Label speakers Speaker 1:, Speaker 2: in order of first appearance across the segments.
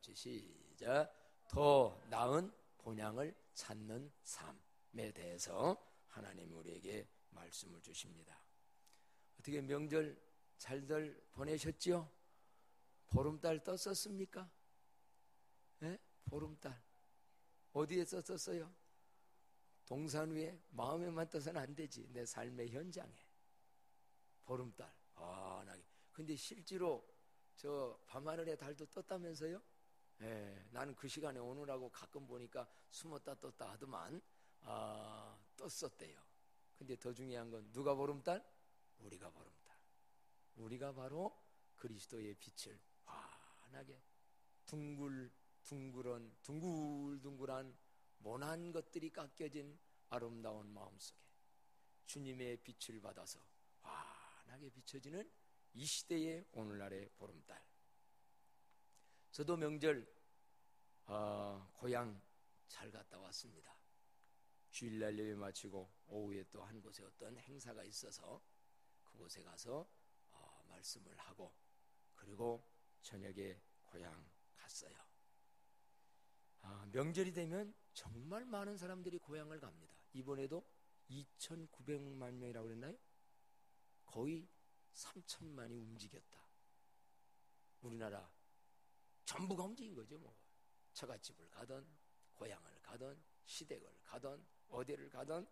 Speaker 1: 같이 시작. 더 나은 본향을 찾는 삶에 대해서 하나님이 우리에게 말씀을 주십니다. 어떻게 명절 잘들 보내셨죠? 보름달 떴었습니까? 네? 보름달 어디에 떴었어요? 동산 위에? 마음에만 떠서는 안 되지. 내 삶의 현장에 보름달 환하게. 근데 실제로 저 밤하늘에 달도 떴다면서요? 예, 나는 그 시간에 오느라고 가끔 보니까 숨었다 떴다 하더만 떴었대요. 근데 더 중요한 건 누가 보름달? 우리가 보름달. 우리가 바로 그리스도의 빛을 환하게 둥글둥글한 모난 것들이 깎여진 아름다운 마음속에 주님의 빛을 받아서 환하게 비춰지는 이 시대의 오늘날의 보름달. 저도 명절 고향 잘 갔다 왔습니다. 주일날 예배 마치고 오후에 또 한 곳에 어떤 행사가 있어서 그곳에 가서 말씀을 하고 그리고 저녁에 고향 갔어요. 명절이 되면 정말 많은 사람들이 고향을 갑니다. 이번에도 2,900만 명이라고 그랬나요? 거의 3천만이 움직였다. 우리나라 전부가 움직인 거죠. 뭐 처갓집을 가든 고향을 가든 시댁을 가든 어디를 가든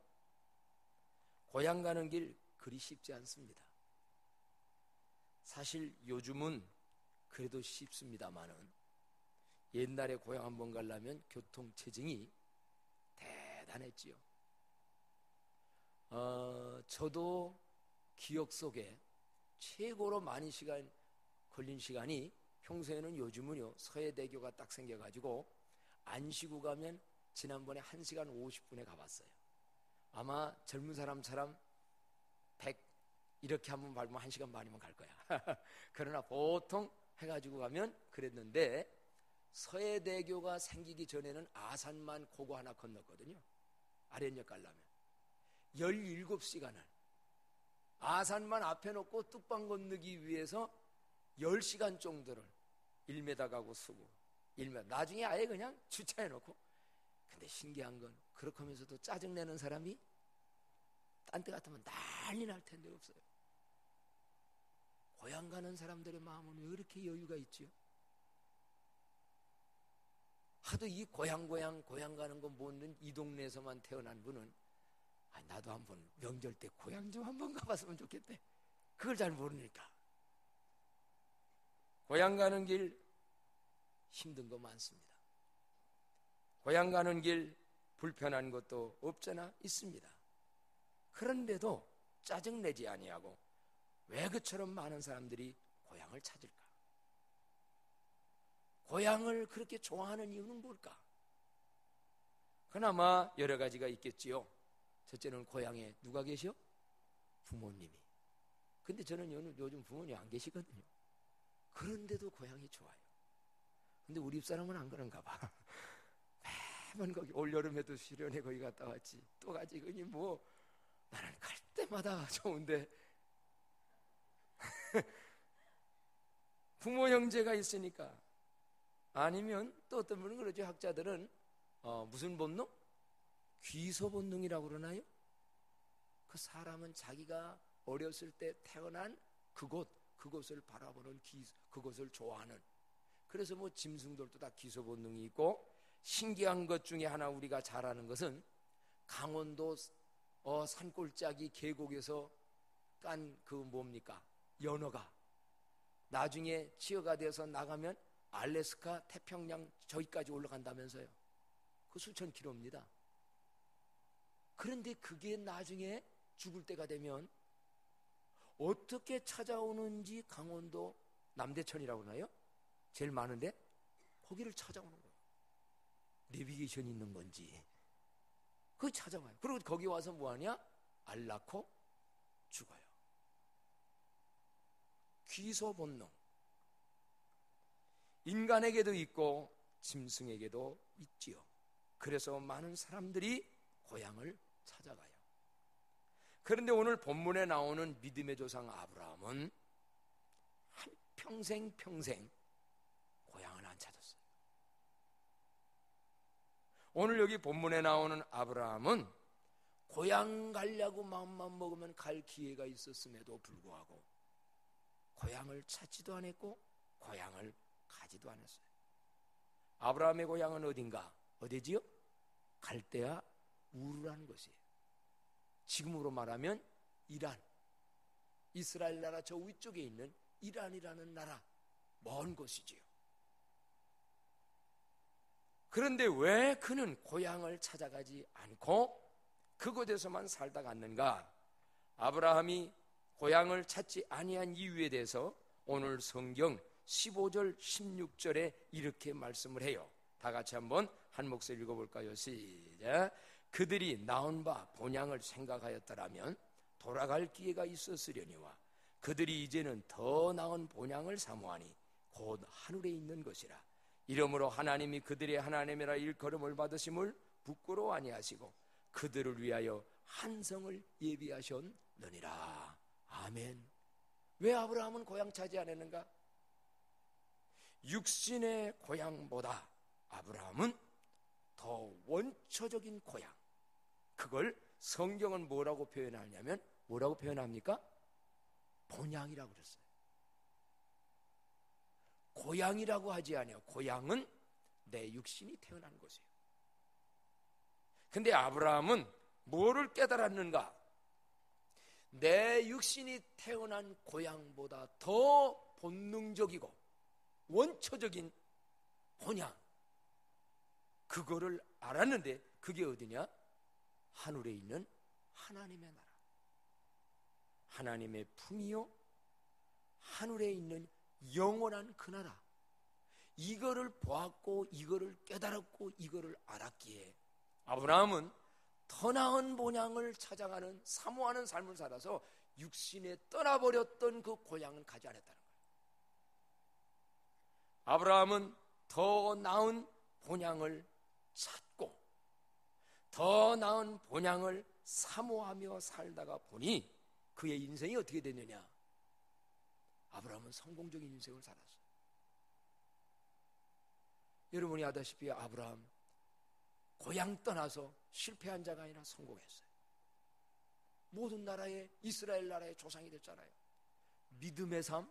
Speaker 1: 고향 가는 길 그리 쉽지 않습니다. 사실 요즘은 그래도 쉽습니다만은 옛날에 고향 한번 가려면 교통체증이 대단했지요. 저도 기억 속에 최고로 많은 시간 걸린 시간이 평소에는 요즘은요 서해대교가 딱 생겨가지고 안 쉬고 가면 지난번에 1시간 50분에 가봤어요. 아마 젊은 사람처럼 100 이렇게 한번 밟으면 1시간 반이면 갈 거야. 그러나 보통 해가지고 가면 그랬는데 서해대교가 생기기 전에는 아산만 고고 하나 건넜거든요. 아랫역 가려면 17시간을 아산만 앞에 놓고 뚝방 건너기 위해서 10시간 정도를 1m 가고 수고 1m 나중에 아예 그냥 주차해 놓고. 근데 신기한 건 그렇게 하면서도 짜증내는 사람이 딴 데 같으면 난리 날 텐데 없어요. 고향 가는 사람들의 마음은 왜 이렇게 여유가 있지요? 하도 이 고향 가는 거 모르는 이 동네에서만 태어난 분은 나도 한번 명절 때 고향 좀 한번 가봤으면 좋겠대. 그걸 잘 모르니까. 고향 가는 길 힘든 거 많습니다. 고향 가는 길 불편한 것도 없잖아 있습니다. 그런데도 짜증내지 아니하고 왜 그처럼 많은 사람들이 고향을 찾을까? 고향을 그렇게 좋아하는 이유는 뭘까? 그나마 여러 가지가 있겠지요. 첫째는 고향에 누가 계셔? 부모님이. 근데 저는 요즘 부모님 안 계시거든요. 그런데도 고향이 좋아요. 근데 우리 집사람은 안 그런가 봐. 매번 거기 올여름에도 수련회 거기 갔다 왔지. 또 가지. 그니 뭐 나는 갈 때마다 좋은데 부모 형제가 있으니까. 아니면 또 어떤 분은 그러죠. 학자들은 무슨 본능? 귀소 본능이라고 그러나요? 그 사람은 자기가 어렸을 때 태어난 그곳을 바라보는 그것을 좋아하는. 그래서 뭐 짐승들도 다 귀소 본능이 있고. 신기한 것 중에 하나 우리가 잘 아는 것은 강원도 산골짜기 계곡에서 깐 그 뭡니까? 연어가 나중에 치어가 돼서 나가면 알래스카 태평양 저기까지 올라간다면서요. 그 수천 킬로입니다. 그런데 그게 나중에 죽을 때가 되면 어떻게 찾아오는지 강원도 남대천이라고 하나요? 제일 많은데 거기를 찾아오는 거예요. 내비게이션이 있는 건지 그거 찾아와요. 그리고 거기 와서 뭐하냐? 알 낳고 죽어요. 귀소 본능. 인간에게도 있고 짐승에게도 있지요. 그래서 많은 사람들이 고향을 찾아가요. 그런데 오늘 본문에 나오는 믿음의 조상 아브라함은 한평생 고향을 안 찾았어요. 오늘 여기 본문에 나오는 아브라함은 고향 가려고 마음만 먹으면 갈 기회가 있었음에도 불구하고 고향을 찾지도 않았고 고향을 가지도 않았어요. 아브라함의 고향은 어딘가? 어디지요? 갈대아 우르라는 것이에요. 지금으로 말하면 이란, 이스라엘 나라 저 위쪽에 있는 이란이라는 나라, 먼 곳이지요. 그런데 왜 그는 고향을 찾아가지 않고 그곳에서만 살다 갔는가? 아브라함이 고향을 찾지 아니한 이유에 대해서 오늘 성경 15절 16절에 이렇게 말씀을 해요. 다 같이 한번 한 목소리 읽어볼까요? 시작. 그들이 나온 바 본향을 생각하였더라면 돌아갈 기회가 있었으려니와 그들이 이제는 더 나은 본향을 사모하니 곧 하늘에 있는 것이라. 이러므로 하나님이 그들의 하나님이라 일컬음을 받으심을 부끄러워 아니하시고 그들을 위하여 한 성을 예비하셨느니라. 아멘. 왜 아브라함은 고향 차지 않았는가? 육신의 고향보다 아브라함은 더 원초적인 고향, 그걸 성경은 뭐라고 표현하냐면 뭐라고 표현합니까? 본향이라고 그랬어요. 고향이라고 하지 않아요. 고향은 내 육신이 태어난 곳이에요. 근데 아브라함은 뭐를 깨달았는가? 내 육신이 태어난 고향보다 더 본능적이고 원초적인 본향, 그거를 알았는데 그게 어디냐? 하늘에 있는 하나님의 나라, 하나님의 품이요 하늘에 있는 영원한 그 나라, 이거를 보았고 이거를 깨달았고 이거를 알았기에 아브라함은 더 나은 본향을 찾아가는 사모하는 삶을 살아서 육신에 떠나버렸던 그 고향을 가지 않았다는 거예요. 아브라함은 더 나은 본향을 찾고 더 나은 본향을 사모하며 살다가 보니 그의 인생이 어떻게 됐느냐? 아브라함은 성공적인 인생을 살았어요. 여러분이 아다시피 아브라함 고향 떠나서 실패한 자가 아니라 성공했어요. 모든 나라의 이스라엘 나라의 조상이 됐잖아요. 믿음의 삶,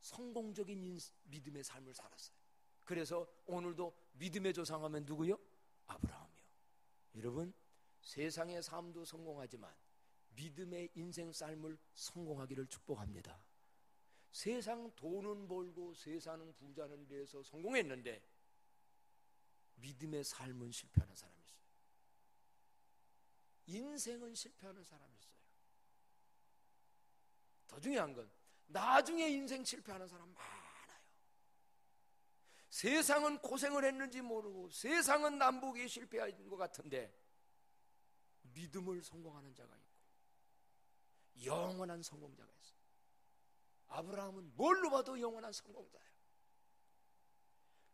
Speaker 1: 성공적인 믿음의 삶을 살았어요. 그래서 오늘도 믿음의 조상하면 누구요? 아브라함이요. 여러분, 세상의 삶도 성공하지만 믿음의 인생 삶을 성공하기를 축복합니다. 세상 돈은 벌고 세상 부자는 돼서 성공했는데 믿음의 삶은 실패하는 사람이 있어요. 인생은 실패하는 사람이 있어요. 더 중요한 건 나중에 인생 실패하는 사람 많아요. 세상은 고생을 했는지 모르고 세상은 남북이 실패한 것 같은데 믿음을 성공하는 자가 있고 영원한 성공자가 있어요. 아브라함은 뭘로 봐도 영원한 성공자예요.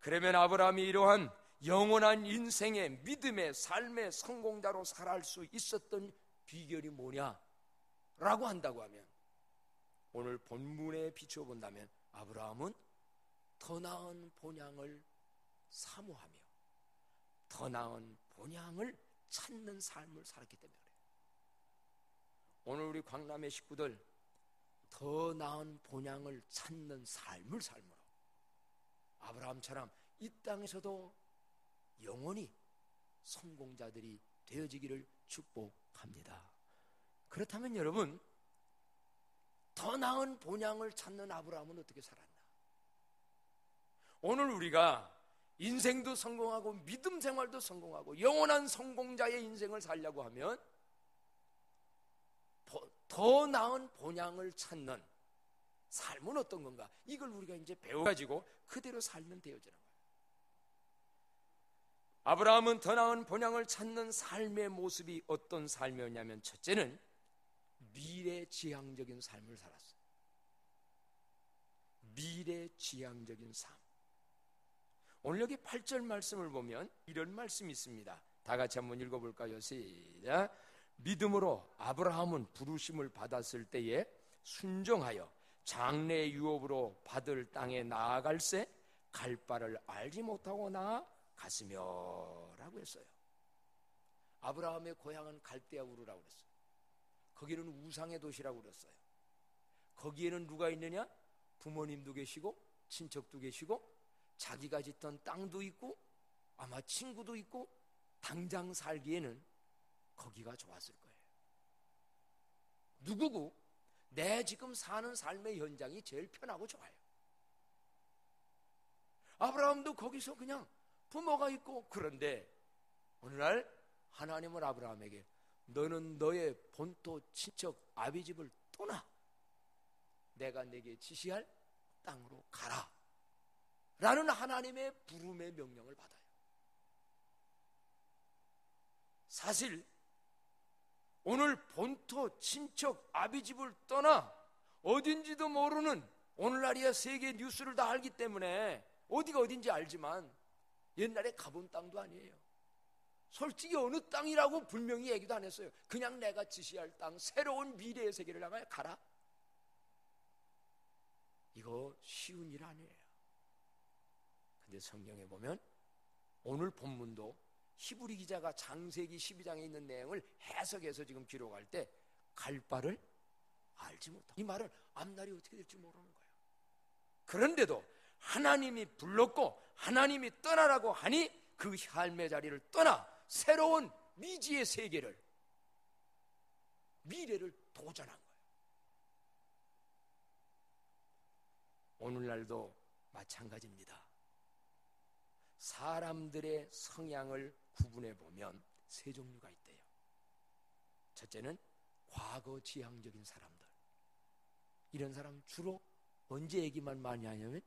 Speaker 1: 그러면 아브라함이 이러한 영원한 인생의 믿음의 삶의 성공자로 살아갈 수 있었던 비결이 뭐냐라고 한다고 하면 오늘 본문에 비추어 본다면 아브라함은 더 나은 본향을 사모하며 더 나은 본향을 찾는 삶을 살았기 때문에 그래요. 오늘 우리 광남의 식구들 더 나은 본향을 찾는 삶을 삶으로 아브라함처럼 이 땅에서도 영원히 성공자들이 되어지기를 축복합니다. 그렇다면 여러분, 더 나은 본향을 찾는 아브라함은 어떻게 살았나? 오늘 우리가 인생도 성공하고 믿음 생활도 성공하고 영원한 성공자의 인생을 살려고 하면 더 나은 본향을 찾는 삶은 어떤 건가? 이걸 우리가 이제 배워가지고 그대로 살면 되어지는 거예요. 아브라함은 더 나은 본향을 찾는 삶의 모습이 어떤 삶이었냐면 첫째는 미래지향적인 삶을 살았어요. 미래지향적인 삶. 오늘 여기 8절 말씀을 보면 이런 말씀이 있습니다. 다 같이 한번 읽어볼까요? 시작. 믿음으로 아브라함은 부르심을 받았을 때에 순종하여 장래 유업으로 받을 땅에 나아갈새 갈 바를 알지 못하고 나아 갔으며 라고 했어요. 아브라함의 고향은 갈대아 우르라고 그랬어요. 거기는 우상의 도시라고 그랬어요. 거기에는 누가 있느냐? 부모님도 계시고 친척도 계시고 자기가 짓던 땅도 있고 아마 친구도 있고 당장 살기에는 거기가 좋았을 거예요. 누구고 내 지금 사는 삶의 현장이 제일 편하고 좋아요. 아브라함도 거기서 그냥 부모가 있고, 그런데 어느 날 하나님은 아브라함에게 너는 너의 본토 친척 아비집을 떠나 내가 내게 지시할 땅으로 가라 라는 하나님의 부름의 명령을 받아요. 사실 오늘 본토 친척 아비집을 떠나 어딘지도 모르는, 오늘날이야 세계 뉴스를 다 알기 때문에 어디가 어딘지 알지만 옛날에 가본 땅도 아니에요. 솔직히 어느 땅이라고 분명히 얘기도 안 했어요. 그냥 내가 지시할 땅, 새로운 미래의 세계를 향하여 가라. 이거 쉬운 일 아니에요. 근데 성경에 보면 오늘 본문도 히브리 기자가 창세기 12장에 있는 내용을 해석해서 지금 기록할 때 갈 바를 알지 못하고, 이 말은 앞날이 어떻게 될지 모르는 거예요. 그런데도 하나님이 불렀고 하나님이 떠나라고 하니 그 삶의 자리를 떠나 새로운 미지의 세계를, 미래를 도전한 거예요. 오늘날도 마찬가지입니다. 사람들의 성향을 구분해 보면 세 종류가 있대요. 첫째는 과거 지향적인 사람들. 이런 사람은 주로 언제 얘기만 많이 하냐면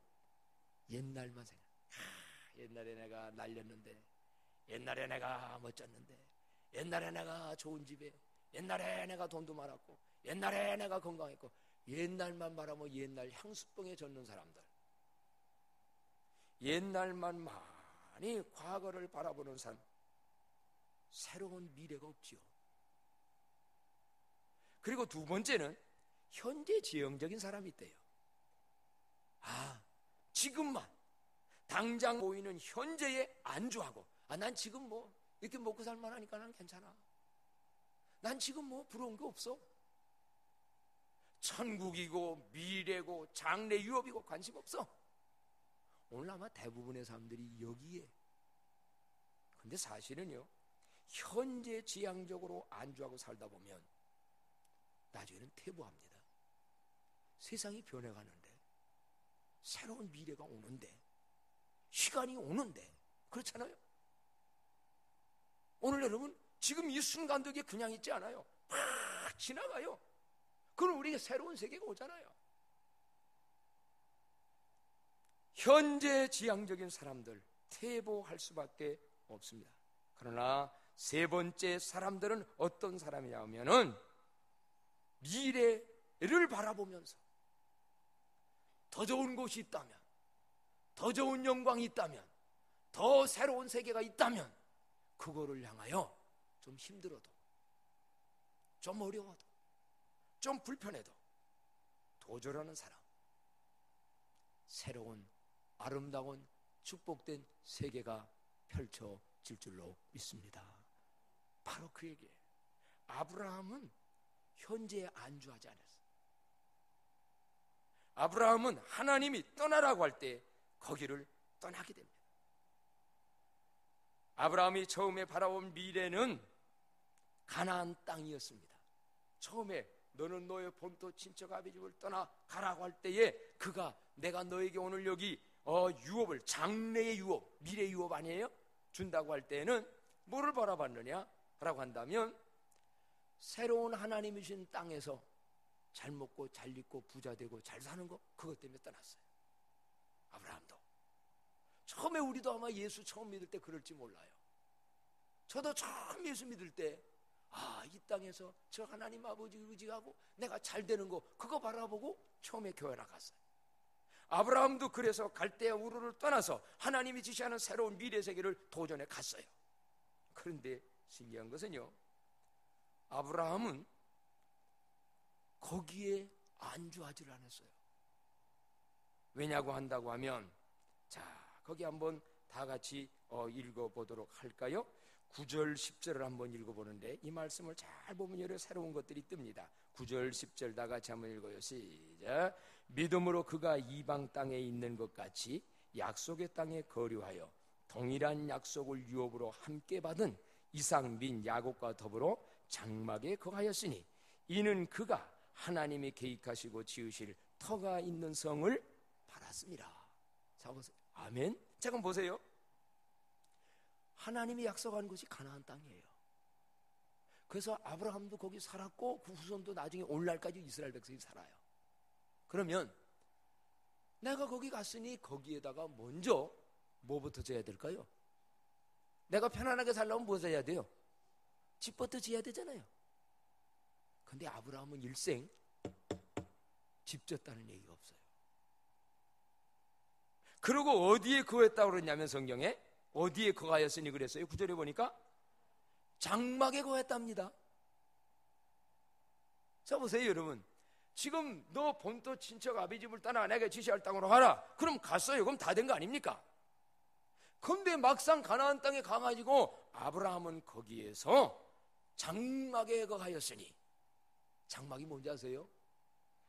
Speaker 1: 옛날만 생각. 옛날에 내가 날렸는데, 옛날에 내가 멋졌는데, 옛날에 내가 좋은 집에, 옛날에 내가 돈도 많았고, 옛날에 내가 건강했고, 옛날만 말하면 옛날 향수병에 젖는 사람들. 옛날만 많이 과거를 바라보는 사람, 새로운 미래가 없지요. 그리고 두 번째는 현재 지형적인 사람이 있대요. 지금만 당장 보이는 현재에 안주하고, 난 지금 뭐 이렇게 먹고 살만하니까 난 괜찮아. 난 지금 뭐 부러운 게 없어. 천국이고 미래고 장래 유업이고 관심 없어. 오늘 아마 대부분의 사람들이 여기에. 근데 사실은요, 현재 지향적으로 안주하고 살다 보면 나중에는 퇴보합니다. 세상이 변해가는데, 새로운 미래가 오는데, 시간이 오는데, 그렇잖아요. 오늘 여러분 지금 이 순간도 이게 그냥 있지 않아요. 팍 지나가요. 그럼 우리에게 새로운 세계가 오잖아요. 현재 지향적인 사람들 퇴보할 수밖에 없습니다. 그러나 세 번째 사람들은 어떤 사람이냐 하면은 미래를 바라보면서 더 좋은 곳이 있다면, 더 좋은 영광이 있다면, 더 새로운 세계가 있다면 그거를 향하여 좀 힘들어도, 좀 어려워도, 좀 불편해도 도전하는 사람, 새로운 아름다운 축복된 세계가 펼쳐질 줄로 믿습니다. 바로 그 얘기예요. 아브라함은 현재에 안주하지 않았어요. 아브라함은 하나님이 떠나라고 할 때 거기를 떠나게 됩니다. 아브라함이 처음에 바라본 미래는 가나안 땅이었습니다. 처음에 너는 너의 본토 친척 아비집을 떠나 가라고 할 때에 그가 내가 너에게 오늘 여기 유업을, 장래의 유업, 미래 유업 아니에요? 준다고 할 때는 뭐를 바라봤느냐 라고 한다면 새로운 하나님이 주신 땅에서 잘 먹고 잘 입고 부자 되고 잘 사는 거, 그것 때문에 떠났어요. 아브라함도. 처음에 우리도 아마 예수 처음 믿을 때 그럴지 몰라요. 저도 처음 예수 믿을 때 이 땅에서 저 하나님 아버지 의지하고 내가 잘 되는 거, 그거 바라보고 처음에 교회 나갔어요. 아브라함도 그래서 갈대아 우르를 떠나서 하나님이 지시하는 새로운 미래 세계를 도전해 갔어요. 그런데 신기한 것은요, 아브라함은 거기에 안주하지를 않았어요. 왜냐고 한다고 하면, 자, 거기 한번 다 같이 읽어보도록 할까요? 9절 10절을 한번 읽어보는데 이 말씀을 잘 보면 여러 새로운 것들이 뜹니다. 9절 10절 다 같이 한번 읽어요. 시작. 믿음으로 그가 이방 땅에 있는 것 같이 약속의 땅에 거류하여 동일한 약속을 유업으로 함께 받은 이삭 및 야곱과 더불어 장막에 거하였으니 이는 그가 하나님이 계획하시고 지으실 터가 있는 성을 받았습니다. 자 보세요. 아멘. 자 그럼 보세요. 하나님이 약속한 것이 가나안 땅이에요. 그래서 아브라함도 거기 살았고 그 후손도 나중에 오늘날까지 이스라엘 백성이 살아요. 그러면 내가 거기 갔으니 거기에다가 먼저 뭐부터 지어야 될까요? 내가 편안하게 살려면 무엇을 해야 돼요? 집부터 지어야 되잖아요. 근데 아브라함은 일생 집 졌다는 얘기가 없어요. 그리고 어디에 거했다고 그러냐면 성경에 어디에 거하였으니 그랬어요? 9절에 보니까 장막에 거했답니다. 자 보세요 여러분. 지금 너 본토 친척 아비 집을 떠나 내가 지시할 땅으로 가라. 그럼 갔어요. 그럼 다 된 거 아닙니까? 그런데 막상 가나안 땅에 가가지고 아브라함은 거기에서 장막에 거하였으니 장막이 뭔지 아세요?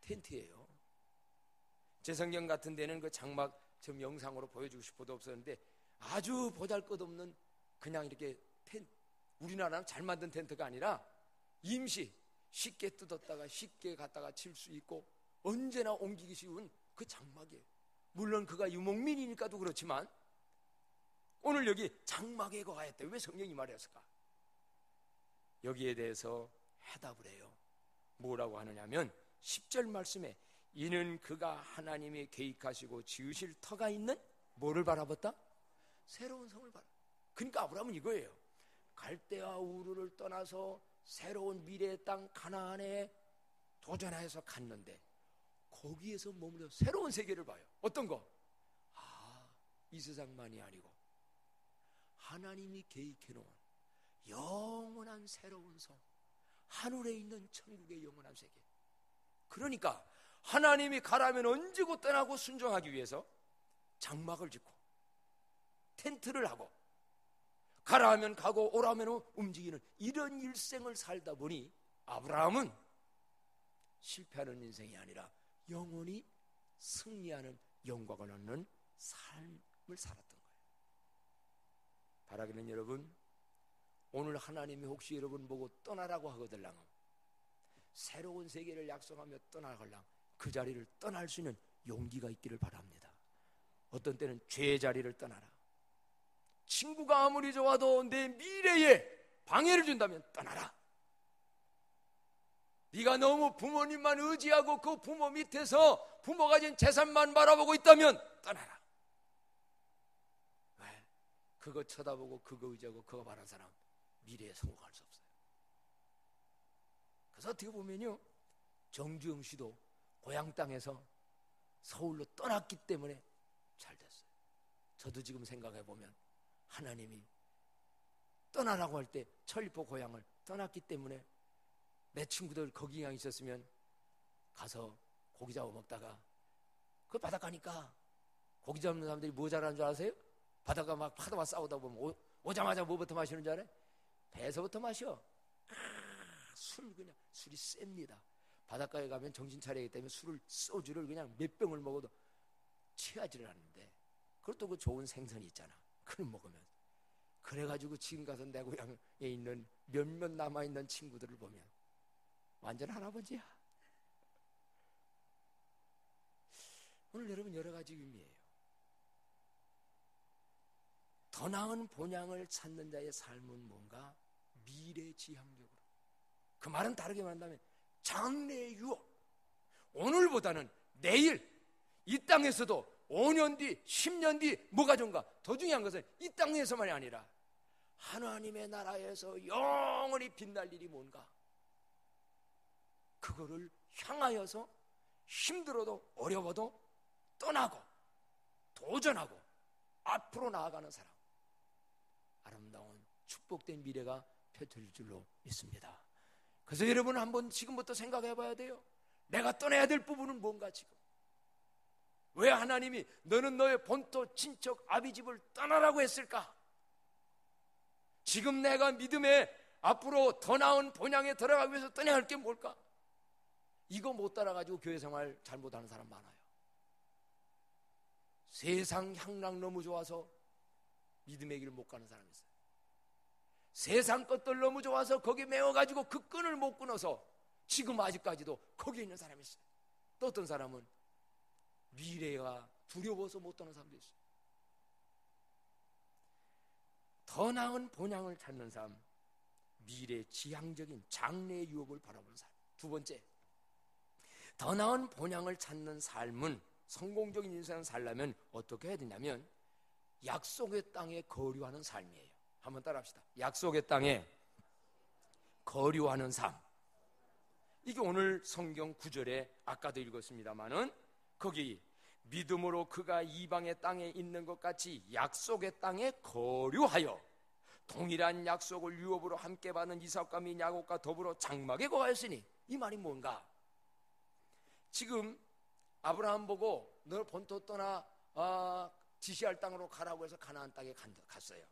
Speaker 1: 텐트예요. 제 성경 같은 데는 그 장막 좀 영상으로 보여주고 싶어도 없었는데 아주 보잘것없는 그냥 이렇게 텐트, 우리나라는 잘 만든 텐트가 아니라 임시 쉽게 뜯었다가 쉽게 갖다가 칠 수 있고 언제나 옮기기 쉬운 그 장막이에요. 물론 그가 유목민이니까도 그렇지만 오늘 여기 장막에 거하였대. 왜 성경이 말했을까? 여기에 대해서 해답을 해요. 뭐라고 하느냐면 10절 말씀에 이는 그가 하나님이 계획하시고 지으실 터가 있는 뭐를 바라봤다? 새로운 성을 바라. 그러니까 아브라함은 이거예요. 갈대아 우르를 떠나서 새로운 미래의 땅 가나안에 도전하여서 갔는데 거기에서 머물러 새로운 세계를 봐요. 어떤 거? 이 세상만이 아니고 하나님이 계획해놓은 영원한 새로운 성, 하늘에 있는 천국의 영원한 세계. 그러니까 하나님이 가라면 언제고 떠나고 순종하기 위해서 장막을 짓고 텐트를 하고 가라 하면 가고 오라 하면 움직이는 이런 일생을 살다 보니 아브라함은 실패하는 인생이 아니라 영원히 승리하는 영광을 얻는 삶을 살았던 거예요. 바라기는 여러분, 오늘 하나님이 혹시 여러분 보고 떠나라고 하거들랑 새로운 세계를 약속하며 떠나갈랑 그 자리를 떠날 수 있는 용기가 있기를 바랍니다. 어떤 때는 죄의 자리를 떠나라. 친구가 아무리 좋아도 내 미래에 방해를 준다면 떠나라. 네가 너무 부모님만 의지하고 그 부모 밑에서 부모가 가진 재산만 바라보고 있다면 떠나라. 왜? 그거 쳐다보고 그거 의지하고 그거 바라는 사람 미래에 성공할 수 없어요. 그래서 어떻게 보면요, 정주영 씨도 고향 땅에서 서울로 떠났기 때문에 잘 됐어요. 저도 지금 생각해 보면 하나님이 떠나라고 할 때 천리포 고향을 떠났기 때문에 내 친구들 거기 그냥 있었으면 가서 고기 잡아 먹다가 그 바닷가니까 고기 잡는 사람들이 뭐 잘하는 줄 아세요? 바닷가 막 파도와 싸우다 보면 오자마자 뭐부터 마시는 줄 알아요? 배서부터 마셔. 술 그냥 술이 셉니다. 바닷가에 가면 정신 차리기 때문에 소주를 그냥 몇 병을 먹어도 취하지를 않는데 그것도 그 좋은 생선이 있잖아. 그걸 먹으면 그래가지고 지금 가서 내 고향에 있는 몇몇 남아있는 친구들을 보면 완전 할아버지야. 오늘 여러분 여러 가지 의미예요. 더 나은 본향을 찾는 자의 삶은 뭔가 미래지향적으로, 그 말은 다르게 말한다면 장래의 유업, 오늘보다는 내일 이 땅에서도 5년 뒤, 10년 뒤 뭐가 좋은가? 더 중요한 것은 이 땅에서만이 아니라 하나님의 나라에서 영원히 빛날 일이 뭔가? 그거를 향하여서 힘들어도 어려워도 떠나고 도전하고 앞으로 나아가는 사람, 아름다운 축복된 미래가 펼쳐질 줄로 믿습니다. 그래서 여러분 한번 지금부터 생각해 봐야 돼요. 내가 떠나야 될 부분은 뭔가 지금. 왜 하나님이 너는 너의 본토 친척 아비집을 떠나라고 했을까? 지금 내가 믿음에 앞으로 더 나은 본향에 들어가기 위해서 떠나야 할 게 뭘까? 이거 못 따라가지고 교회 생활 잘못하는 사람 많아요. 세상 향락 너무 좋아서 믿음의 길을 못 가는 사람이 있어요. 세상 것들 너무 좋아서 거기에 매워가지고 그 끈을 못 끊어서 지금 아직까지도 거기에 있는 사람이 있어요. 또 어떤 사람은 미래가 두려워서 못 떠는 사람도 있어요. 더 나은 본향을 찾는 삶, 미래 지향적인 장래의 유업을 바라보는 삶. 두 번째, 더 나은 본향을 찾는 삶은 성공적인 인생을 살려면 어떻게 해야 되냐면 약속의 땅에 거류하는 삶이에요. 한번 따라합시다. 약속의 땅에 거류하는 삶. 이게 오늘 성경 9절에 아까도 읽었습니다마는 거기 믿음으로 그가 이방의 땅에 있는 것 같이 약속의 땅에 거류하여 동일한 약속을 유업으로 함께 받는 이삭과 및 야곱과 더불어 장막에 거하였으니, 이 말이 뭔가? 지금 아브라함 보고 너 본토 떠나 지시할 땅으로 가라고 해서 가나안 땅에 갔어요.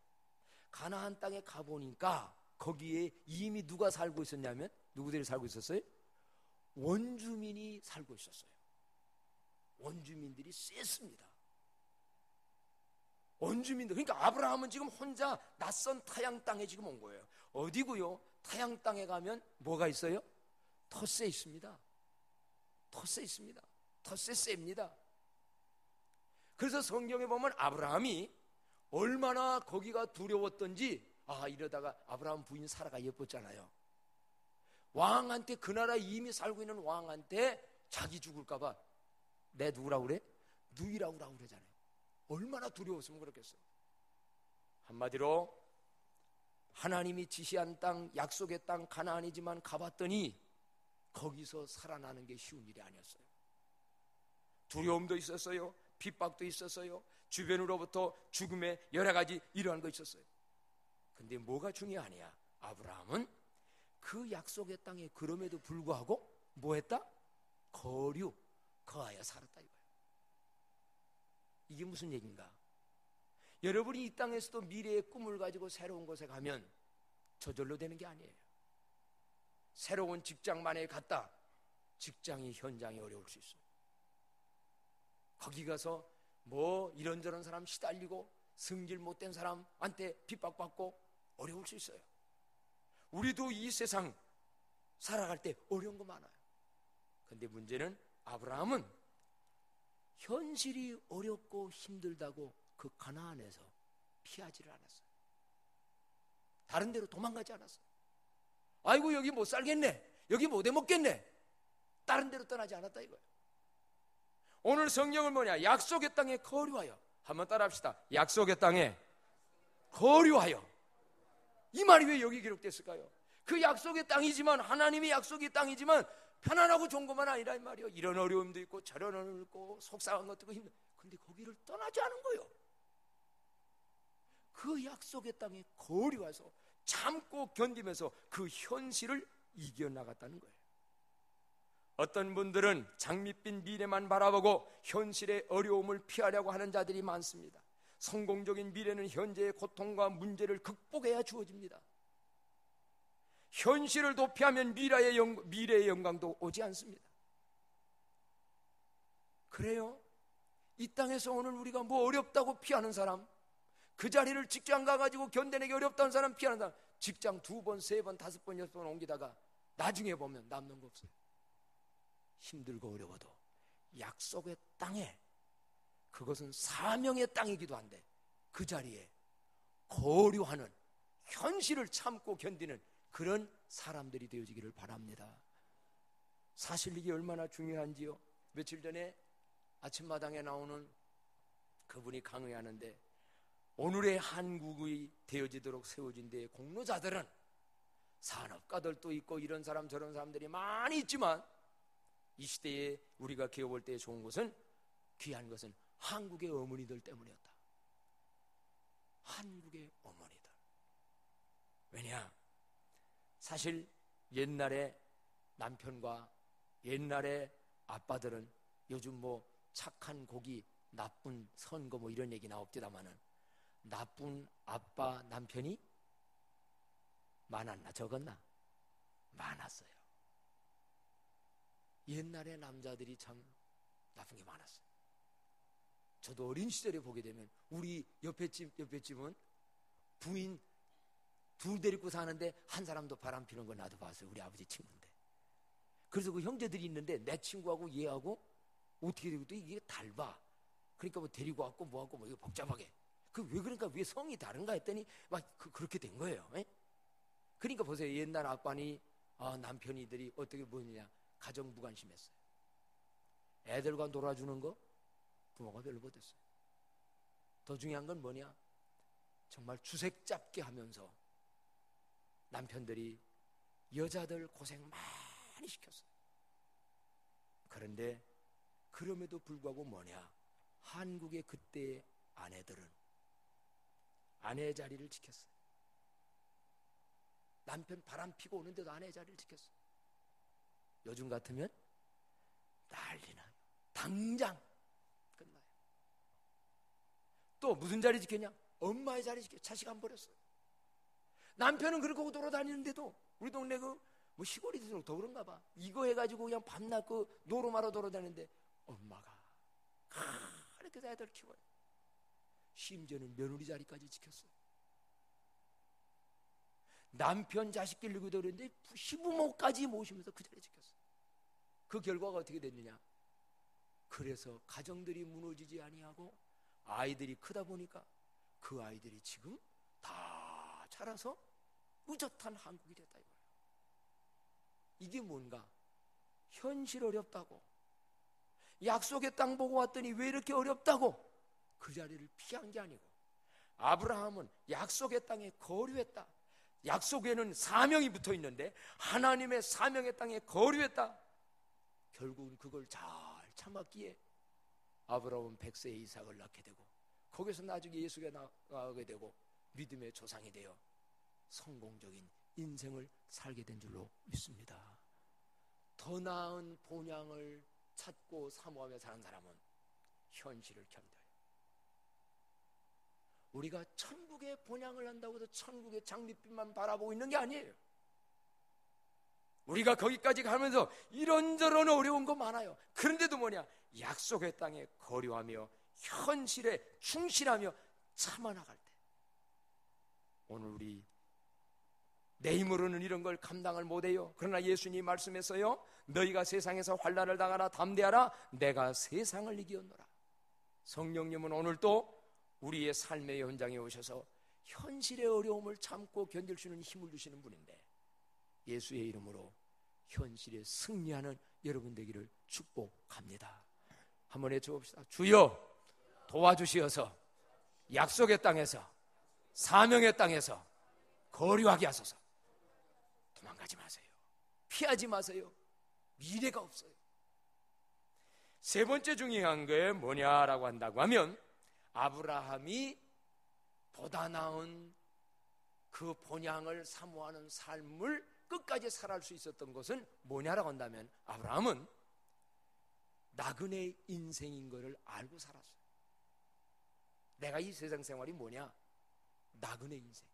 Speaker 1: 가나안 땅에 가보니까 거기에 이미 누가 살고 있었냐면, 누구들이 살고 있었어요? 원주민이 살고 있었어요. 원주민들이 셌습니다. 원주민들, 그러니까 아브라함은 지금 혼자 낯선 타양 땅에 지금 온 거예요. 어디고요? 타양 땅에 가면 뭐가 있어요? 텃세 있습니다. 텃세 있습니다. 텃세 셉니다. 그래서 성경에 보면 아브라함이 얼마나 거기가 두려웠던지, 이러다가 아브라함 부인 사라가 예뻤잖아요. 왕한테, 그 나라에 이미 살고 있는 왕한테 자기 죽을까봐 내 누구라고 그래? 누이라고 그러잖아요. 얼마나 두려웠으면 그렇겠어요. 한마디로 하나님이 지시한 땅, 약속의 땅 가나안이지만 가봤더니 거기서 살아나는 게 쉬운 일이 아니었어요. 두려움도 있었어요. 핍박도 있었어요. 주변으로부터 죽음의 여러 가지 이러한 거 있었어요. 근데 뭐가 중요하냐? 아브라함은 그 약속의 땅에 그럼에도 불구하고 뭐 했다? 거하여 살았다 이거예요. 이게 무슨 얘기인가? 여러분이 이 땅에서도 미래의 꿈을 가지고 새로운 곳에 가면 저절로 되는 게 아니에요. 새로운 직장만에 갔다, 직장이 현장이 어려울 수 있어요. 거기 가서 뭐 이런저런 사람 시달리고 승질 못된 사람한테 핍박받고 어려울 수 있어요. 우리도 이 세상 살아갈 때 어려운 거 많아요. 근데 문제는 아브라함은 현실이 어렵고 힘들다고 그 가나안에서 피하지를 않았어요. 다른 데로 도망가지 않았어요. 아이고 여기 못 살겠네, 여기 못 해먹겠네, 다른 데로 떠나지 않았다 이거예요. 오늘 성경은 뭐냐? 약속의 땅에 거류하여. 한번 따라합시다. 약속의 땅에 거류하여. 이 말이 왜 여기 기록됐을까요? 그 약속의 땅이지만, 하나님의 약속의 땅이지만 편안하고 좋은 것만 아니라 이 말이요. 이런 어려움도 있고 저런 어려움도 있고 속상한 것도 있고 힘든. 근데 거기를 떠나지 않은 거예요. 그 약속의 땅에 거류해서 참고 견디면서 그 현실을 이겨나갔다는 거예요. 어떤 분들은 장밋빛 미래만 바라보고 현실의 어려움을 피하려고 하는 자들이 많습니다. 성공적인 미래는 현재의 고통과 문제를 극복해야 주어집니다. 현실을 도피하면 미래의 영광도 오지 않습니다. 그래요? 이 땅에서 오늘 우리가 뭐 어렵다고 피하는 사람, 그 자리를 직장 가가지고 견뎌내기 어렵다는 사람 피하는 사람, 직장 2번, 3번, 5번, 6번 옮기다가 나중에 보면 남는 거 없어요. 힘들고 어려워도 약속의 땅에, 그것은 사명의 땅이기도 한데 그 자리에 거류하는, 현실을 참고 견디는 그런 사람들이 되어지기를 바랍니다. 사실 이게 얼마나 중요한지요. 며칠 전에 아침마당에 나오는 그분이 강의하는데, 오늘의 한국이 되어지도록 세워진 데의 공로자들은 산업가들도 있고 이런 사람 저런 사람들이 많이 있지만, 이 시대에 우리가 기어볼 때 좋은 것은, 귀한 것은 한국의 어머니들 때문이었다. 한국의 어머니들. 왜냐? 사실 옛날에 남편과 옛날에 아빠들은 요즘 뭐 착한 고기, 나쁜 선거 뭐 이런 얘기 나옵니다마는 나쁜 아빠 남편이 많았나 적었나? 많았어요. 옛날에 남자들이 참 나쁜 게 많았어요. 저도 어린 시절에 보게 되면 우리 옆에 집은 부인 둘 데리고 사는데 한 사람도 바람 피는 거 나도 봤어요. 우리 아버지 친구인데. 그래서 그 형제들이 있는데 내 친구하고 얘하고 어떻게 되고 또 이게 닮아. 그러니까 뭐 데리고 왔고 뭐하고 뭐 이거 복잡하게. 그 왜 그러니까 왜 성이 다른가 했더니 막 그렇게 된 거예요. 에? 그러니까 보세요. 옛날 아빠니 남편이들이 어떻게 보느냐. 가정 무관심했어요. 애들과 놀아주는 거 부모가 별로 못했어요. 더 중요한 건 뭐냐? 정말 주색 잡게 하면서 남편들이 여자들 고생 많이 시켰어요. 그런데 그럼에도 불구하고 뭐냐? 한국의 그때의 아내들은 아내의 자리를 지켰어요. 남편 바람 피고 오는데도 아내의 자리를 지켰어요. 요즘 같으면 난리 나요. 당장 끝나요. 또 무슨 자리 지켰냐? 엄마의 자리 지켰어요. 자식 안 버렸어요. 남편은 그렇게 돌아다니는데도 우리 동네 뭐 시골이 더 그런가 봐. 이거 해가지고 그냥 밤낮 노름하러 돌아다니는데 엄마가 이렇게 해서 애들 키워요. 심지어는 며느리 자리까지 지켰어요. 남편 자식 길르고 그러는데 시부모까지 모시면서 그 자리에 지켰어요. 그 결과가 어떻게 됐느냐? 그래서 가정들이 무너지지 아니하고 아이들이 크다 보니까 그 아이들이 지금 다 자라서 의젓한 한국이 됐다 이거예요. 이게 뭔가? 현실 어렵다고, 약속의 땅 보고 왔더니 왜 이렇게 어렵다고 그 자리를 피한 게 아니고, 아브라함은 약속의 땅에 거류했다. 약속에는 사명이 붙어 있는데 하나님의 사명의 땅에 거류했다. 결국은 그걸 잘 참았기에 아브라함은 100세에 이삭을 낳게 되고 거기서 나중에 예수가 나오게 되고 믿음의 조상이 되어 성공적인 인생을 살게 된 줄로 믿습니다. 더 나은 본향을 찾고 사모하며 사는 사람은 현실을 견뎌요. 우리가 천국의 본향을 한다고 해서 천국의 장밋빛만 바라보고 있는 게 아니에요. 우리가 거기까지 가면서 이런저런 어려운 거 많아요. 그런데도 뭐냐? 약속의 땅에 거류하며 현실에 충실하며 참아나갈 때, 오늘 우리 내 힘으로는 이런 걸 감당을 못해요. 그러나 예수님이 말씀했어요. 너희가 세상에서 환난을 당하라 담대하라 내가 세상을 이기었노라. 성령님은 오늘 또 우리의 삶의 현장에 오셔서 현실의 어려움을 참고 견딜 수 있는 힘을 주시는 분인데, 예수의 이름으로 현실에 승리하는 여러분 되기를 축복합니다. 한번 외쳐봅시다. 주여 도와주시어서 약속의 땅에서 사명의 땅에서 거류하게 하소서. 도망가지 마세요. 피하지 마세요. 미래가 없어요. 세 번째 중요한 게 뭐냐라고 한다고 하면, 아브라함이 보다 나은 그 본향을 사모하는 삶을 끝까지 살아갈 수 있었던 것은 뭐냐라고 한다면, 아브라함은 나그네 인생인 것을 알고 살았어요. 내가 이 세상 생활이 뭐냐? 나그네 인생.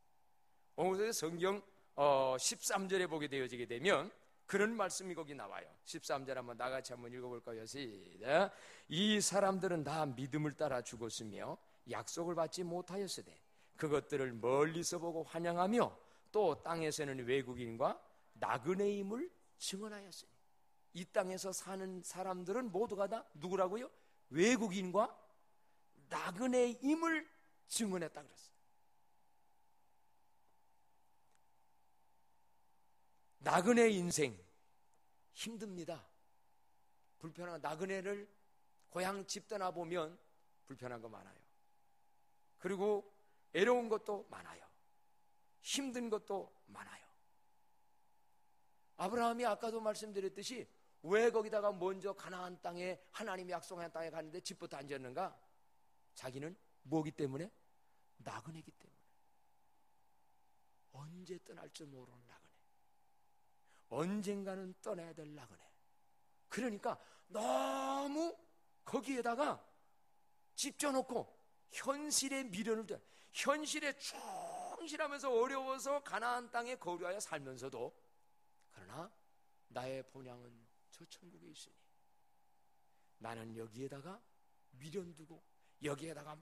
Speaker 1: 오늘 성경 13절에 보게 되어지게 되면 그런 말씀이 거기 나와요. 13절 한번 나같이 한번 읽어볼까요? 시작. 이 사람들은 다 믿음을 따라 죽었으며 약속을 받지 못하였으되 그것들을 멀리서 보고 환영하며 또 땅에서는 외국인과 나그네임을 증언하였으니. 이 땅에서 사는 사람들은 모두가 다 누구라고요? 외국인과 나그네임을 증언했다 그랬어요. 나그네 인생 힘듭니다. 불편한, 나그네를 고향 집 떠나보면 불편한 거 많아요. 그리고 애로운 것도 많아요. 힘든 것도 많아요. 아브라함이 아까도 말씀드렸듯이 왜 거기다가 먼저 가나안 땅에, 하나님이 약속한 땅에 갔는데 집부터 안 지었는가? 자기는 뭐기 때문에? 나그네이기 때문에. 언제 떠날지 모르는 나그네, 언젠가는 떠나야 될 나그네. 그러니까 너무 거기에다가 집 져놓고 현실에 미련을 둬. 현실에 충실하면서 어려워서 가나안 땅에 거류하여 살면서도 그러나 나의 본향은 저 천국에 있으니 나는 여기에다가 미련 두고 여기에다가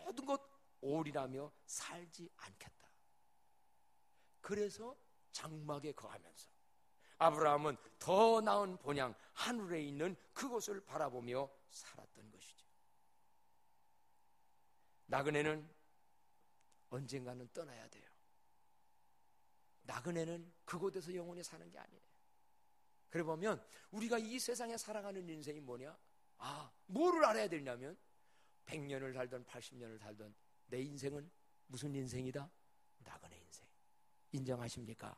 Speaker 1: 모든 것 올인하며 살지 않겠다. 그래서 장막에 거하면서 아브라함은 더 나은 본향 하늘에 있는 그곳을 바라보며 살았던 것이죠. 나그네는 언젠가는 떠나야 돼요. 나그네는 그곳에서 영원히 사는 게 아니에요. 그래 보면 우리가 이 세상에 살아가는 인생이 뭐냐? 뭐를 알아야 되냐면 100년을 살던 80년을 살던 내 인생은 무슨 인생이다? 나그네 인생. 인정하십니까?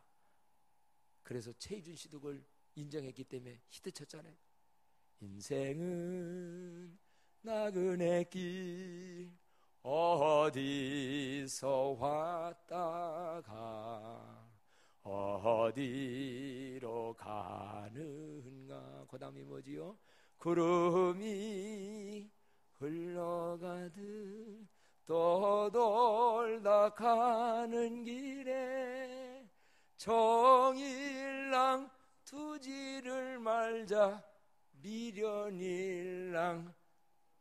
Speaker 1: 그래서 최희준 씨도 그걸 인정했기 때문에 히트 쳤잖아요. 인생은 나그네 길 어디서 왔다가 어디로 가는가. 그 다음이 뭐지요? 구름이 흘러가듯 떠돌다 가는 길에 정일랑 두지를 말자 미련일랑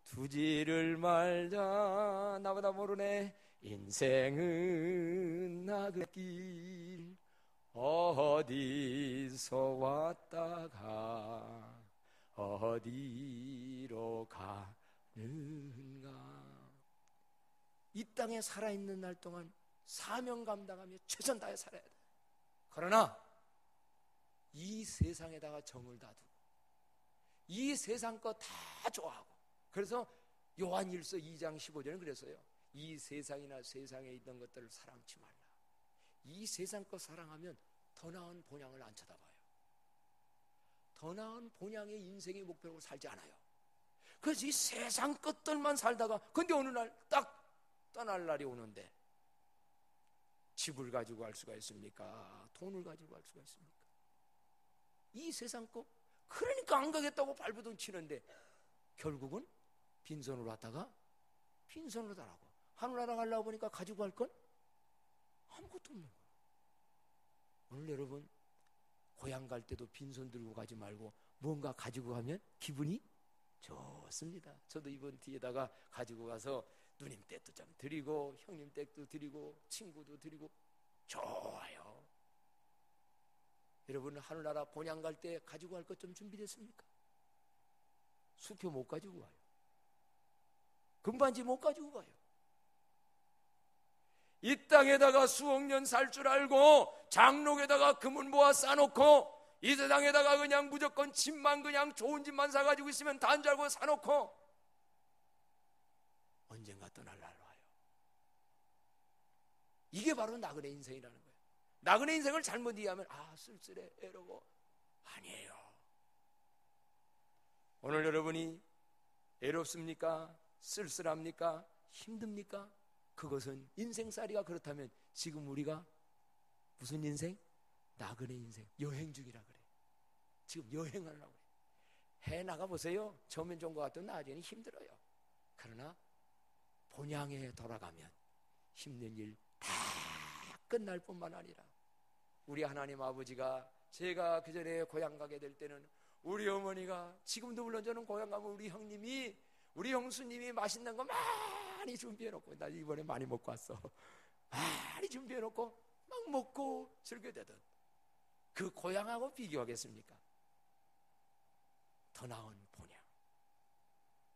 Speaker 1: 두지를 말자. 나보다 모르네. 인생은 나그길 어디서 왔다가 어디로 가는가. 이 땅에 살아있는 날 동안 사명 감당하며 최선 다해 살아야 돼. 그러나 이 세상에다가 정을 다 두고 이 세상 거 다 좋아하고, 그래서 요한일서 2장 15절은 그랬어요. 이 세상이나 세상에 있던 것들을 사랑치 말라. 이 세상 거 사랑하면 더 나은 본향을 안 쳐다봐요. 더 나은 본향의 인생의 목표로 살지 않아요. 그래서 이 세상 것들만 살다가 근데 어느 날 딱 떠날 날이 오는데 집을 가지고 갈 수가 있습니까? 돈을 가지고 갈 수가 있습니까? 이 세상 거 그러니까 안 가겠다고 발버둥 치는데 결국은 빈손으로 왔다가 빈손으로 달라고. 하늘나라 가려고 보니까 가지고 갈 건 아무것도 없는 거예요. 오늘 여러분 고향 갈 때도 빈손 들고 가지 말고 뭔가 가지고 가면 기분이 좋습니다. 저도 이번 뒤에다가 가지고 가서 누님 댁도 좀 드리고 형님 댁도 드리고 친구도 드리고 좋아요. 여러분 하늘나라 본향 갈 때 가지고 갈 것 좀 준비됐습니까? 수표 못 가지고 가요. 금반지 못 가지고 가요. 이 땅에다가 수억 년 살 줄 알고 장록에다가 금은 모아 싸놓고 이 세상에다가 그냥 무조건 집만 그냥 좋은 집만 사가지고 있으면 다인 줄 알고 사놓고 언젠가 떠날 날 와요. 이게 바로 나그네 인생이라는 거예요. 나그네 인생을 잘못 이해하면 쓸쓸해 애로워. 아니에요. 오늘 여러분이 애롭습니까? 쓸쓸합니까? 힘듭니까? 그것은 인생살이가 그렇다면 지금 우리가 무슨 인생? 나그네 인생, 여행 중이라 그래. 지금 여행하려고 그래. 해 나가보세요. 처음엔 좋은 것 같아도 나중에는 힘들어요. 그러나 본향에 돌아가면 힘든 일 다 끝날 뿐만 아니라 우리 하나님 아버지가 제가 그 전에 고향 가게 될 때는 우리 어머니가 지금도 물론 저는 고향 가면 우리 형님이 우리 형수님이 맛있는 거 많이 준비해놓고 나 이번에 많이 먹고 왔어. 많이 준비해놓고 막 먹고 즐겨대던 그 고향하고 비교하겠습니까? 더 나은 본향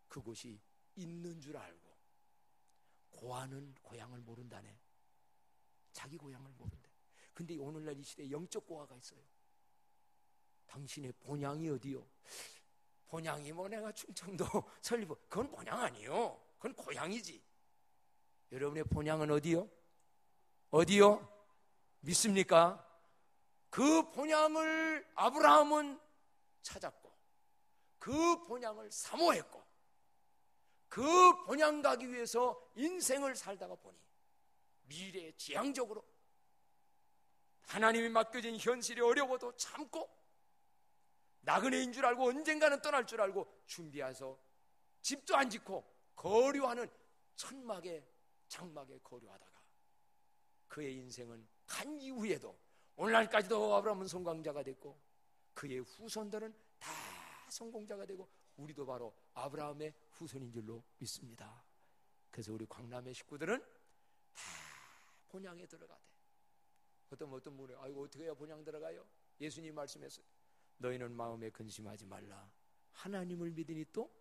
Speaker 1: 그곳이 있는 줄 알고 고아는 고향을 모른다네. 자기 고향을 모른대. 근데 오늘날 이 시대에 영적 고아가 있어요. 당신의 본향이 어디요? 본향이 뭐 내가 충청도 설리부 그건 본향 아니요. 그건 고향이지. 여러분의 본향은 어디요? 어디요? 믿습니까? 그 본향을 아브라함은 찾았고 그 본향을 사모했고 그 본향 가기 위해서 인생을 살다가 보니 미래에 지향적으로 하나님이 맡겨진 현실이 어려워도 참고 나그네인 줄 알고 언젠가는 떠날 줄 알고 준비해서 집도 안 짓고 거류하는 천막에 장막에 거류하다가 그의 인생은 간 이후에도 오늘날까지도 아브라함은 성공자가 됐고 그의 후손들은 다 성공자가 되고 우리도 바로 아브라함의 후손인 줄로 믿습니다. 그래서 우리 광남의 식구들은 다 본향에 들어가대. 어떤 분이 아이고 어떻게 해야 본향 들어가요? 예수님 말씀했어요. 너희는 마음에 근심하지 말라. 하나님을 믿으니 또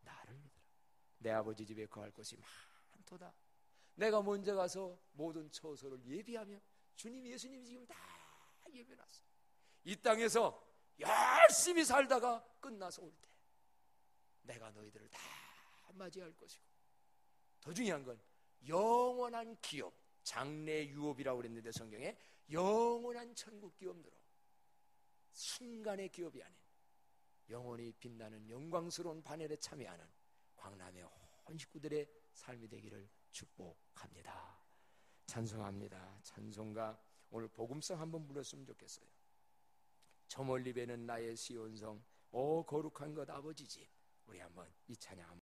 Speaker 1: 나를 믿으라. 내 아버지 집에 거할 곳이 많도다. 내가 먼저 가서 모든 처소를 예비하며 주님 예수님이 지금 다 예배놨어. 이 땅에서 열심히 살다가 끝나서 올 때 내가 너희들을 다 맞이할 것이고 더 중요한 건 영원한 기업, 장래 유업이라고 그랬는데 성경에 영원한 천국 기업으로 순간의 기업이 아닌 영원히 빛나는 영광스러운 반열에 참여하는 광남의 온 식구들의 삶이 되기를 축복합니다. 찬송합니다. 찬송가 오늘 복음성 한번 불렀으면 좋겠어요. 저 멀리 배는 나의 시온성 오 거룩한 것 아버지 집. 우리 한번 이 찬양 한번